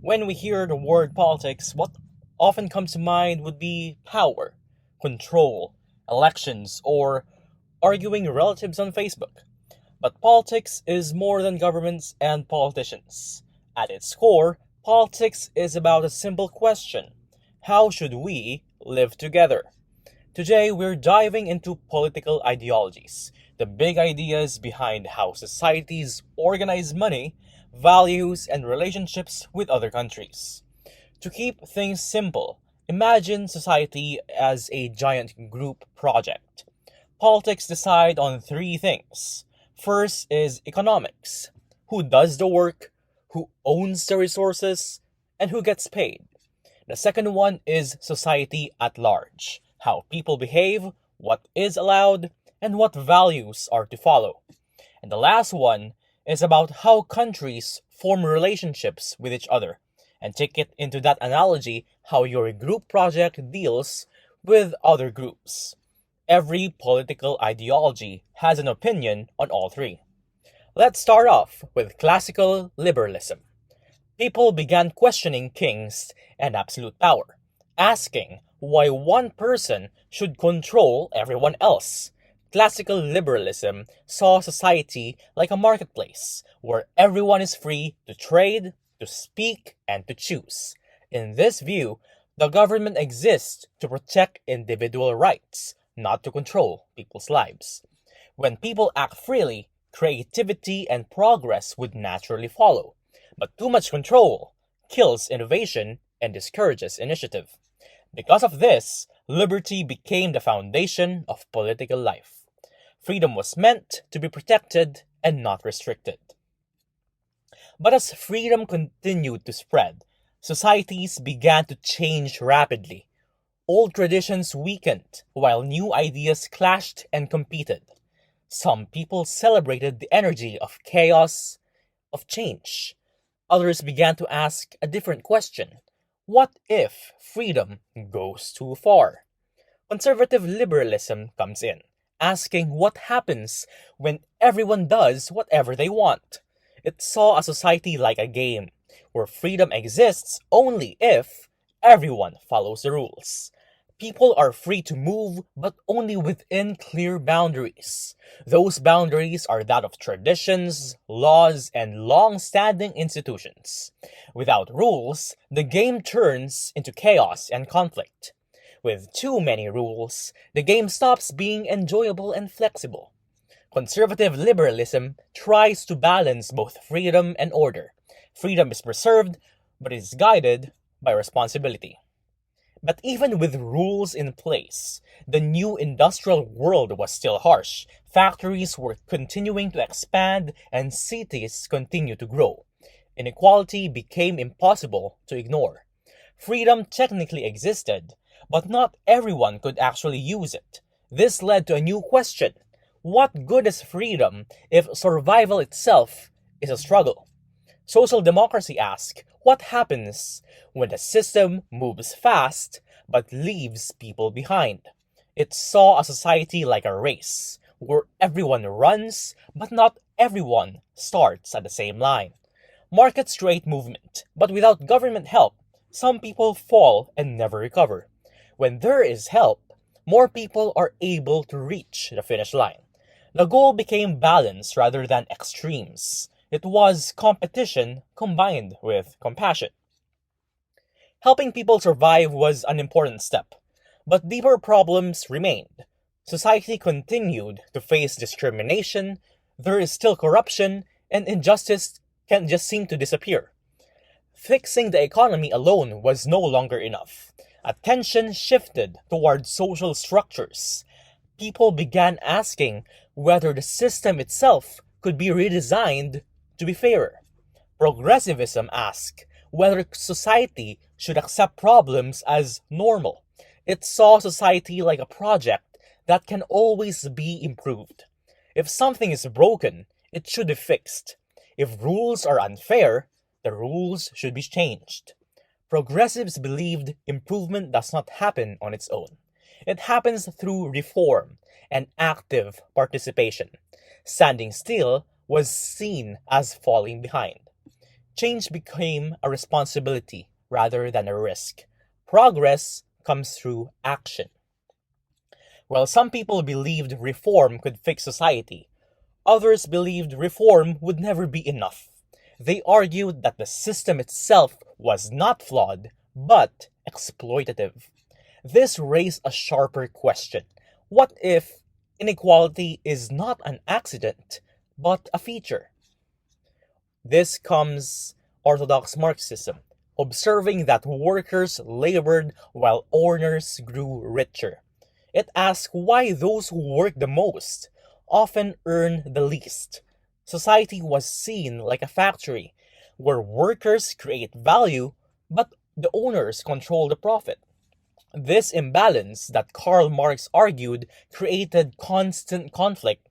When we hear the word politics, what often comes to mind would be power, control, elections, or arguing relatives on Facebook. But politics is more than governments and politicians. At its core, politics is about a simple question: how should we live together? Today, we're diving into political ideologies, the big ideas behind how societies organize money, values, and relationships with other countries. To keep things simple, imagine society as a giant group project. Politics decide on three things. First is economics: who does the work, who owns the resources, and who gets paid. The second one is society at large: how people behave, what is allowed, and what values are to follow. And the last one is about how countries form relationships with each other. And take it into that analogy, how your group project deals with other groups. Every political ideology has an opinion on all three. Let's start off with classical liberalism. People began questioning kings and absolute power, asking why one person should control everyone else. Classical liberalism saw society like a marketplace where everyone is free to trade, to speak, and to choose. In this view, the government exists to protect individual rights, not to control people's lives. When people act freely, creativity and progress would naturally follow. But too much control kills innovation and discourages initiative. Because of this, liberty became the foundation of political life. Freedom was meant to be protected and not restricted. But as freedom continued to spread, societies began to change rapidly. Old traditions weakened, while new ideas clashed and competed. Some people celebrated the energy of chaos, of change. Others began to ask a different question: what if freedom goes too far? Conservative liberalism comes in, asking what happens when everyone does whatever they want. It saw a society like a game, where freedom exists only if everyone follows the rules. People are free to move, but only within clear boundaries. Those boundaries are that of traditions, laws, and long standing institutions. Without rules, the game turns into chaos and conflict. With too many rules, the game stops being enjoyable and flexible. Conservative liberalism tries to balance both freedom and order. Freedom is preserved, but is guided by responsibility. But even with rules in place, the new industrial world was still harsh. Factories were continuing to expand and cities continued to grow. Inequality became impossible to ignore. Freedom technically existed, but not everyone could actually use it. This led to a new question: what good is freedom if survival itself is a struggle? Social democracy asks, what happens when the system moves fast but leaves people behind? It saw a society like a race, where everyone runs, but not everyone starts at the same line. Markets create movement, but without government help, some people fall and never recover. When there is help, more people are able to reach the finish line. The goal became balance rather than extremes. It was competition combined with compassion. Helping people survive was an important step, but deeper problems remained. Society continued to face discrimination, there is still corruption, and injustice can't just seem to disappear. Fixing the economy alone was no longer enough. Attention shifted toward social structures. People began asking whether the system itself could be redesigned to be fairer. Progressivism asked whether society should accept problems as normal. It saw society like a project that can always be improved. If something is broken, it should be fixed. If rules are unfair, the rules should be changed. Progressives believed improvement does not happen on its own. It happens through reform and active participation. Standing still was seen as falling behind. change became a responsibility rather than a risk. Progress comes through action. While some people believed reform could fix society, others believed reform would never be enough. They argued that the system itself was not flawed, but exploitative. This raised a sharper question. What if inequality is not an accident, but a feature? This comes orthodox Marxism, observing that workers labored while owners grew richer. It asks why those who work the most often earn the least. Society was seen like a factory where workers create value, but the owners control the profit. This imbalance that Karl Marx argued created constant conflict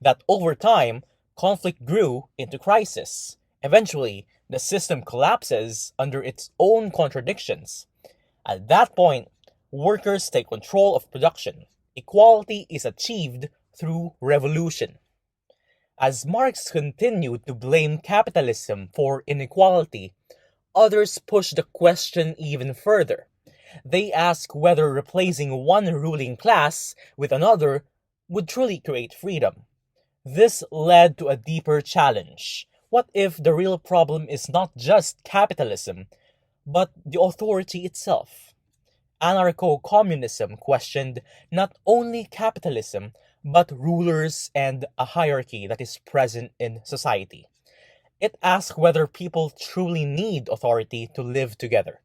that over time, conflict grew into crisis. Eventually, the system collapses under its own contradictions. At that point, workers take control of production. Equality is achieved through revolution. As Marx continued to blame capitalism for inequality, others pushed the question even further. They ask whether replacing one ruling class with another would truly create freedom. This led to a deeper challenge. What if the real problem is not just capitalism, but the authority itself? Anarcho-communism questioned not only capitalism, but rulers and a hierarchy that is present in society. It asked whether people truly need authority to live together.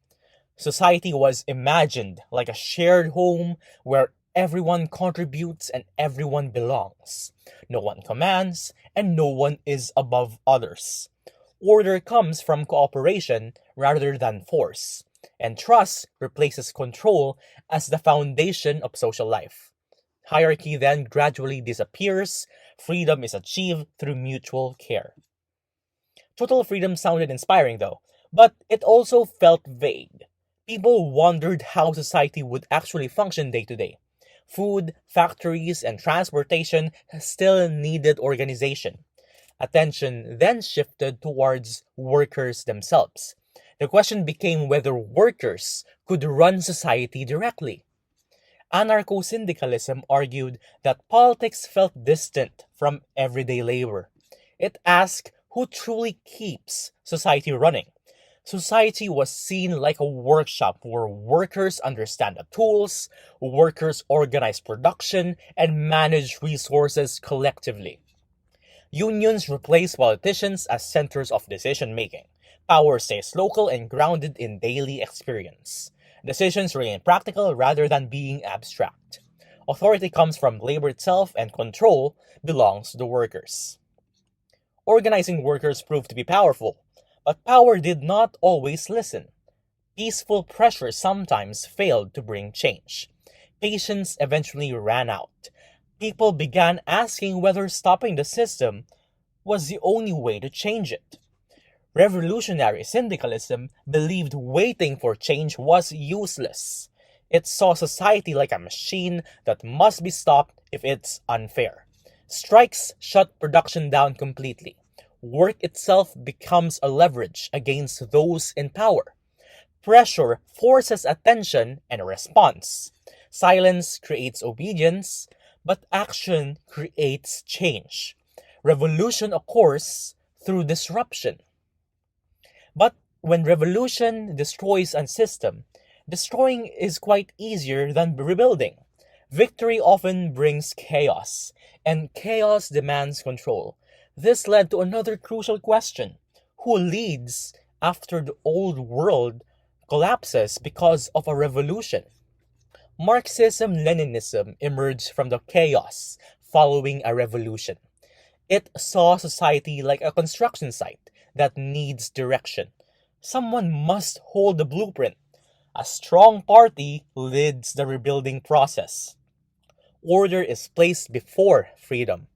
Society was imagined like a shared home where everyone contributes and everyone belongs. No one commands and no one is above others. Order comes from cooperation rather than force, and trust replaces control as the foundation of social life. Hierarchy then gradually disappears, freedom is achieved through mutual care. Total freedom sounded inspiring though, but it also felt vague. People wondered how society would actually function day to day. Food, factories, and transportation still needed organization. Attention then shifted towards workers themselves. The question became whether workers could run society directly. Anarcho-syndicalism argued that politics felt distant from everyday labor. It asked who truly keeps society running. Society was seen like a workshop where workers understand the tools, workers organize production, and manage resources collectively. Unions replace politicians as centers of decision making. Power stays local and grounded in daily experience. Decisions remain practical rather than being abstract. Authority comes from labor itself, and control belongs to the workers. Organizing workers proved to be powerful, but power did not always listen. Peaceful pressure sometimes failed to bring change. Patience eventually ran out. People began asking whether stopping the system was the only way to change it. Revolutionary syndicalism believed waiting for change was useless. It saw society like a machine that must be stopped if it's unfair. Strikes shut production down completely. Work itself becomes a leverage against those in power. Pressure forces attention and a response. Silence creates obedience, but action creates change. Revolution occurs through disruption. But when revolution destroys a system, destroying is quite easier than rebuilding. Victory often brings chaos, and chaos demands control. This led to another crucial question. Who leads after the old world collapses because of a revolution? Marxism-Leninism emerged from the chaos following a revolution. It saw society like a construction site that needs direction. Someone must hold the blueprint. A strong party leads the rebuilding process. Order is placed before freedom.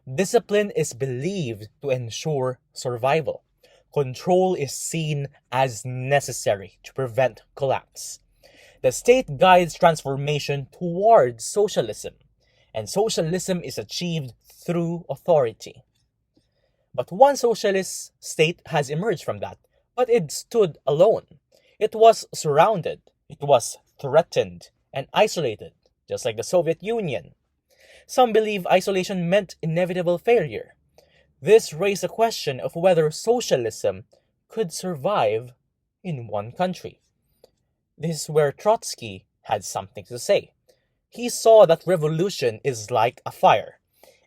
Discipline is believed to ensure survival. Control is seen as necessary to prevent collapse. The state guides transformation towards socialism, and socialism is achieved through authority. But one socialist state has emerged from that, but it stood alone. It was surrounded, it was threatened, and isolated, just like the Soviet Union. Some believe isolation meant inevitable failure. This raised a question of whether socialism could survive in one country. This is where Trotsky had something to say. He saw that revolution is like a fire.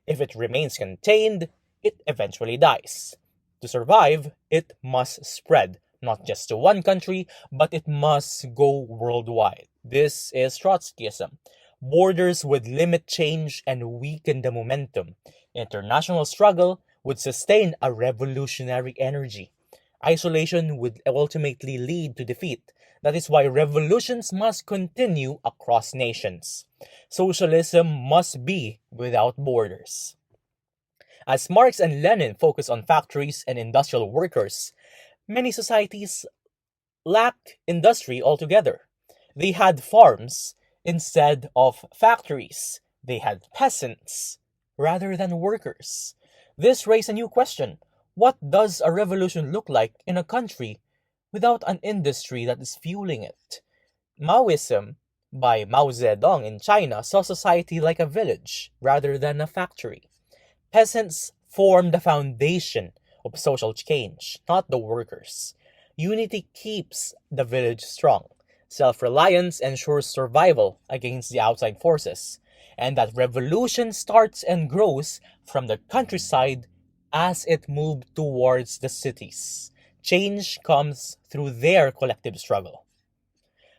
If it remains contained, it eventually dies. To survive, it must spread, not just to one country, but it must go worldwide. This is Trotskyism. Borders would limit change and weaken the momentum. International struggle would sustain a revolutionary energy. Isolation would ultimately lead to defeat. That is why revolutions must continue across nations. Socialism must be without borders. As Marx and Lenin focused on factories and industrial workers, many societies lacked industry altogether. They had farms instead of factories. They had peasants rather than workers. This raised a new question. What does a revolution look like in a country without an industry that is fueling it? Maoism by Mao Zedong in China saw society like a village rather than a factory. Peasants form the foundation of social change, not the workers. Unity keeps the village strong. Self-reliance ensures survival against the outside forces, and that revolution starts and grows from the countryside as it moves towards the cities. Change comes through their collective struggle.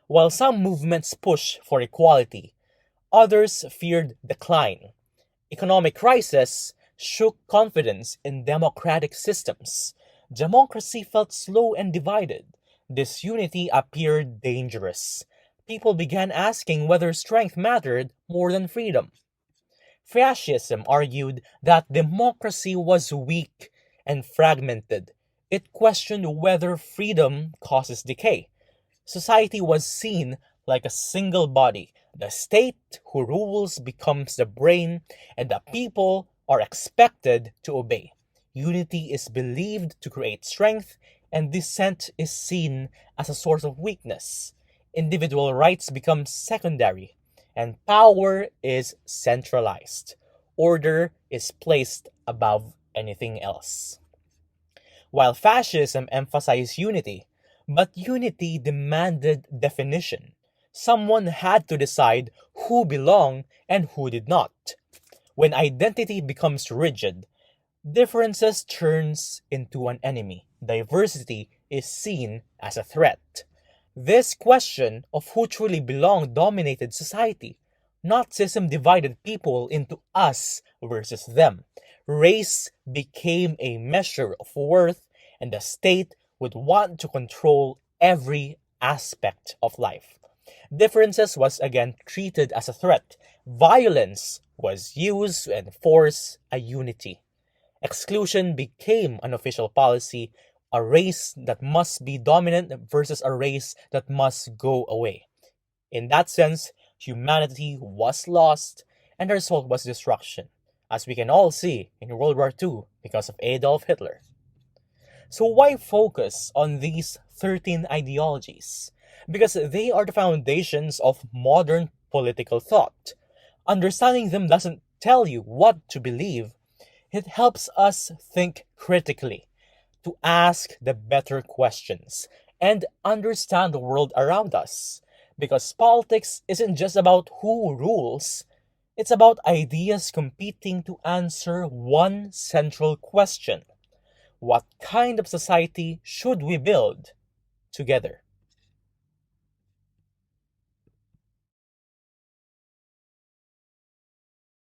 While some movements push for equality, others feared decline. Economic crisis shook confidence in democratic systems. Democracy felt slow and divided. Disunity appeared dangerous. People began asking whether strength mattered more than freedom. Fascism argued that democracy was weak and fragmented. It questioned whether freedom causes decay. Society was seen like a single body. The state who rules becomes the brain, and the people are expected to obey. Unity is believed to create strength, and dissent is seen as a source of weakness. Individual rights become secondary, and power is centralized. Order is placed above anything else. While fascism emphasized unity, but unity demanded definition. Someone had to decide who belonged and who did not. When identity becomes rigid, differences turns into an enemy. Diversity is seen as a threat. This question of who truly belonged dominated society. Nazism divided people into us versus them. Race became a measure of worth, and the state would want to control every aspect of life. Differences was again treated as a threat. Violence was used to enforce a unity. Exclusion became an official policy, a race that must be dominant versus a race that must go away. In that sense, humanity was lost, and the result was destruction, as we can all see in World War II because of Adolf Hitler. So why focus on these 13 ideologies? Because they are the foundations of modern political thought. Understanding them doesn't tell you what to believe, it helps us think critically, to ask the better questions, and understand the world around us. Because politics isn't just about who rules, it's about ideas competing to answer one central question. What kind of society should we build together?